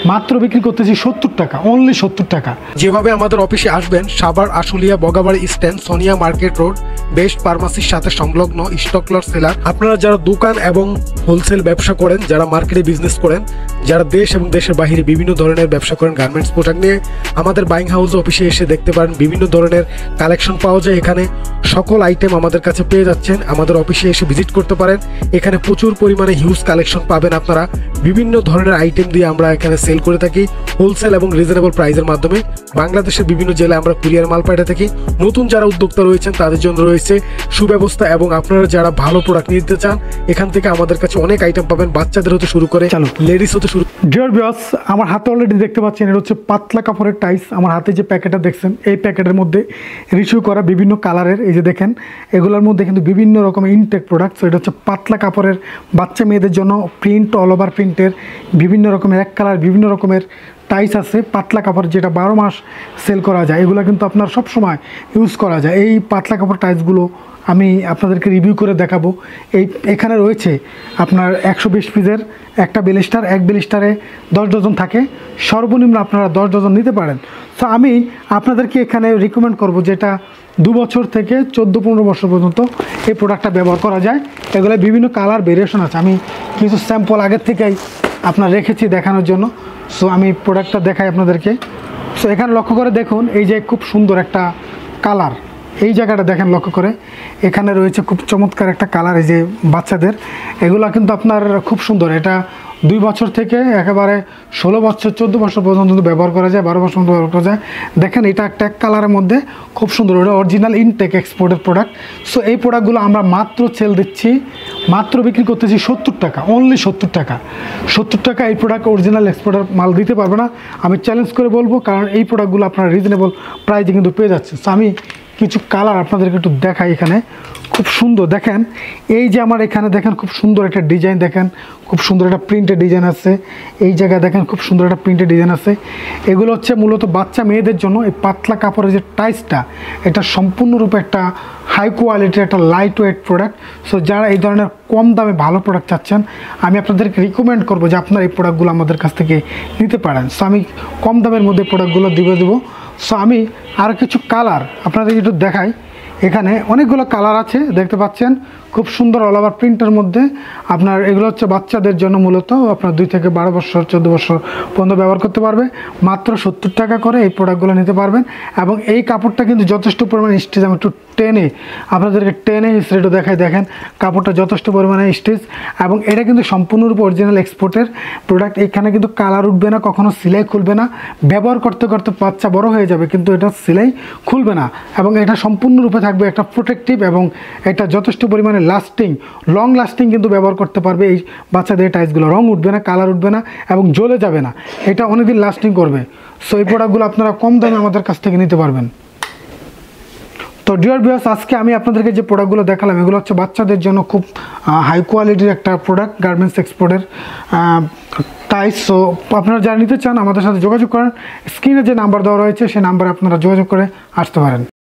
মাত্র বিক্রি করতেছি 70 টাকা, অনলি 70 টাকা। যেভাবে আমাদের অফিসে আসবেন, Savar Ashulia Bogabari stand Sonia market road best ফার্মাসির সাথে সংলগ্ন স্টক লট সেলার। আপনারা যারা দোকান এবং হোলসেল ব্যবসা করেন, যারা মার্কেটে বিজনেস করেন, যারা দেশ এবং দেশের বাইরে বিভিন্ন ধরনের ব্যবসা করেন গার্মেন্টস পোশাক নিয়ে, আমাদের বাইং হাউস অফিসে এসে দেখতে পারেন বিভিন্ন ধরনের কালেকশন পাওয়া যায়। এখানে সকল আইটেম আমাদের কাছে পেয়ে যাচ্ছেন। আমাদের অফিসে এসে ভিজিট করতে পারেন। এখানে প্রচুর পরিমাণে হিউজ কালেকশন পাবেন আপনারা। বিভিন্ন ধরনের আইটেম দিয়ে আমরা এখানে সেল করে থাকি হোলসেল এবং রিজনেবল প্রাইসের মাধ্যমে। বাংলাদেশের বিভিন্ন জেলায় আমরা কুরিয়ার মাল পাঠিয়ে থাকি। নতুন যারা উদ্যোক্তা রয়েছেন তাদের জন্য রয়েছে সুব্যবস্থা, এবং আপনারা যারা ভালো প্রোডাক্ট নিতে চান এখান থেকে আমাদের কাছে অনেক আইটেম পাবেন, বাচ্চাদের হতে শুরু করে লেডিস হতে শুরু। ডিয়ার ভিউয়ার্স, আমার হাতে অলরেডি দেখতে পাচ্ছেন এটা হচ্ছে পাতলা কাপড়ের টাইস। আমার হাতে যে প্যাকেটটা দেখছেন, এই প্যাকেটের মধ্যে রিসিউ করা বিভিন্ন কালারের, এই যে দেখেন এগুলোর মধ্যে কিন্তু বিভিন্ন রকমের ইনটেক প্রোডাক্ট। সো এটা হচ্ছে পাতলা কাপড়ের বাচ্চা মেয়েদের জন্য প্রিন্ট, অল ওভার প্রিন্টের বিভিন্ন রকমের এক কালার বিভিন্ন রকমের টাইস আছে। পাতলা কাপড় যেটা 12 মাস সেল করা যায়, এগুলো কিন্তু আপনার সব সময় ইউজ করা যায়। এই পাতলা কাপড় টাইসগুলো আমি আপনাদেরকে রিভিউ করে দেখাবো। এখানে রয়েছে আপনার 120 পিসের একটা বেলিস্টার, এক বেলিস্টারে 10 ডজন থাকে, সর্বনিম্ন আপনারা 10 ডজন নিতে পারেন। সো আমি আপনাদেরকে এখানে রিকমেন্ড করব যেটা 2 বছর থেকে 14-15 বছর পর্যন্ত এই প্রোডাক্টটা ব্যবহার করা যায়। এগুলো বিভিন্ন কালার ভেরিয়েশন আছে। আমি কিছু স্যাম্পল আগের থেকেই আপনার রেখেছি দেখানোর জন্য। সো আমি প্রোডাক্টটা দেখাই আপনাদেরকে। সো এখানে লক্ষ্য করে দেখুন, এই যে খুব সুন্দর একটা কালার, এই জায়গাটা দেখেন লক্ষ্য করে, এখানে রয়েছে খুব চমৎকার একটা কালার। এই যে বাচ্চাদের এগুলো কিন্তু আপনার খুব সুন্দর। এটা 2 বছর থেকে একেবারে 16 বছর 14 বছর পর্যন্ত ব্যবহার করা যায়, 12 বছর পর্যন্ত ব্যবহার করা যায়। দেখেন এটা একটা এক কালারের মধ্যে খুব সুন্দর, এটা অরিজিনাল ইনটেক এক্সপোর্টের প্রোডাক্ট। সো এই প্রোডাক্টগুলো আমরা মাত্র সেল দিচ্ছি, মাত্র বিক্রি করতেছি 70 টাকা, অনলি 70 টাকা। 70 টাকা এই প্রোডাক্ট অরিজিনাল এক্সপোর্টের মাল দিতে পারবে না, আমি চ্যালেঞ্জ করে বলবো, কারণ এই প্রোডাক্টগুলো আপনারা রিজনেবল প্রাইসে কিন্তু পেয়ে যাচ্ছে। সো আমি কিছু কালার আপনাদেরকে একটু দেখাই। এখানে খুব সুন্দর দেখেন, এই যে আমার এখানে দেখেন খুব সুন্দর একটা ডিজাইন, দেখেন খুব সুন্দর একটা প্রিন্টের ডিজাইন আছে। এই জায়গায় দেখেন খুব সুন্দর একটা প্রিন্টের ডিজাইন আছে। এগুলো হচ্ছে মূলত বাচ্চা মেয়েদের জন্য। এই পাতলা কাপড়ের যে টাইসটা, এটা সম্পূর্ণরূপে একটা হাই কোয়ালিটির একটা লাইট ওয়েট প্রোডাক্ট। সো যারা এই ধরনের কম দামে ভালো প্রোডাক্ট চাচ্ছেন, আমি আপনাদেরকে রিকমেন্ড করবো যে আপনারা এই প্রোডাক্টগুলো আমাদের কাছ থেকে নিতে পারেন। সো আমি কম দামের মধ্যে প্রোডাক্টগুলো দেবো। সো আমি আর কিছু কালার আপনাদেরকে একটু দেখাই। এখানে অনেকগুলো কালার আছে দেখতে পাচ্ছেন, খুব সুন্দর অল ওভার প্রিন্টের মধ্যে। আপনার এগুলো হচ্ছে বাচ্চাদের জন্য, মূলত আপনার 2 থেকে 12 বছর 14 বছর পর্যন্ত ব্যবহার করতে পারবে। মাত্র 70 টাকা করে এই প্রোডাক্টগুলো নিতে পারবেন। এবং এই কাপড়টা কিন্তু যথেষ্ট পরিমাণে স্টিচ, আমি একটু টেনে আপনাদেরকে স্ট্রেটও দেখাই। দেখেন কাপড়টা যথেষ্ট পরিমাণে স্টিচ, এবং এটা কিন্তু সম্পূর্ণরূপে অরিজিনাল এক্সপোর্টের প্রোডাক্ট। এখানে কিন্তু কালার উঠবে না, কখনো সেলাই খুলবে না। ব্যবহার করতে করতে বাচ্চা বড় হয়ে যাবে কিন্তু এটা সেলাই খুলবে না, এবং এটা সম্পূর্ণরূপে থাকবে একটা প্রোটেক্টিভ, এবং এটা যথেষ্ট পরিমাণে লাস্টিং, লং লাস্টিং কিন্তু ব্যবহার করতে পারবে এই বাচ্চাদের টাইসগুলো। রং উঠবে না, কালার উঠবে না, এবং জ্বলে যাবে না, এটা অনেকদিন লাস্টিং করবে। সো এই প্রোডাক্টগুলো আপনারা কম দামে আমাদের কাছ থেকে নিতে পারবেন। তো ডিয়ার ভিউয়ার্স, আজকে আমি আপনাদেরকে যে প্রোডাক্টগুলো দেখালাম এগুলো হচ্ছে বাচ্চাদের জন্য খুব হাই কোয়ালিটির একটা প্রোডাক্ট, গার্মেন্টস এক্সপোর্টের টাইস। সো আপনারা যারা নিতে চান আমাদের সাথে যোগাযোগ করেন। স্ক্রিনে যে নাম্বার দেওয়া রয়েছে সেই নাম্বারে আপনারা যোগাযোগ করে আসতে পারেন।